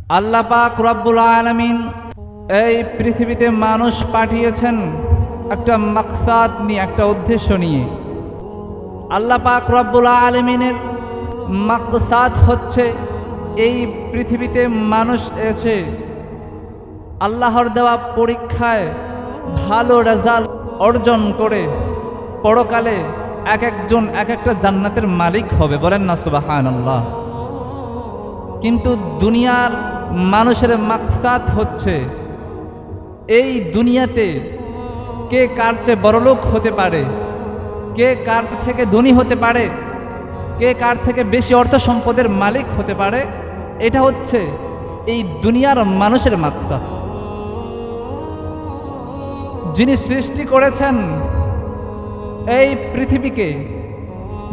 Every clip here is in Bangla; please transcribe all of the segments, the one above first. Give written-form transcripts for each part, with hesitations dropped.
আল্লাহ পাক রব্বুল আলামিন এই পৃথিবীতে মানুষ পাঠিয়েছেন একটা মাকসাদ নিয়ে, একটা উদ্দেশ্য নিয়ে। আল্লাহ পাক রব্বুল আলামিনের মাকসাদ হচ্ছে এই পৃথিবীতে মানুষ এসে আল্লাহর দেওয়া পরীক্ষায় ভালো রেজাল্ট অর্জন করে পরকালে এক একজন এক একটা জান্নাতের মালিক হবে। বলেন না সুবহানাল্লাহ। কিন্তু দুনিয়ার মানুষের মাকসাদ হচ্ছে এই দুনিয়াতে কে কার চেয়ে বড়লোক হতে পারে, কে কার থেকে ধনী হতে পারে, কে কার থেকে বেশি অর্থ সম্পদের মালিক হতে পারে। এটা হচ্ছে এই দুনিয়ার মানুষের মাকসাদ। যিনি সৃষ্টি করেছেন এই পৃথিবীকে,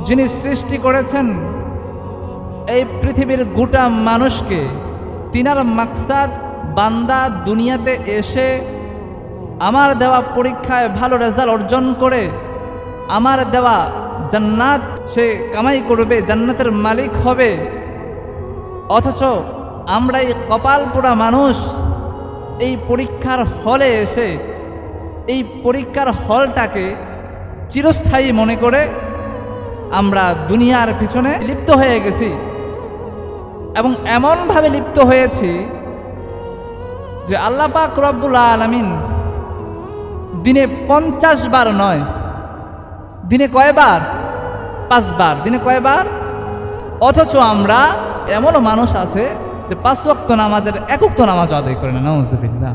যিনি সৃষ্টি করেছেন এই পৃথিবীর গোটা মানুষকে, তিনার মাকসাদ বান্দা দুনিয়াতে এসে আমার দেওয়া পরীক্ষায় ভালো রেজাল্ট অর্জন করে আমার দেওয়া জান্নাত সে কামাই করবে, জান্নাতের মালিক হবে। অথচ আমরা এই কপাল পোড়া মানুষ এই পরীক্ষার হলে এসে এই পরীক্ষার হলটাকে চিরস্থায়ী মনে করে আমরা দুনিয়ার পিছনে লিপ্ত হয়ে গেছি, এবং এমনভাবে লিপ্ত হয়েছি যে আল্লাহ পাক রব্বুল আলামিন দিনে 50 বার নয়, দিনে কয়বার? 5 বার। দিনে কয়বার? অথচ আমরা এমনও মানুষ আছে যে 5 ওয়াক্ত নামাজের 1 ওয়াক্ত নামাজ আদায় করে না। নাউজুবিল্লাহ।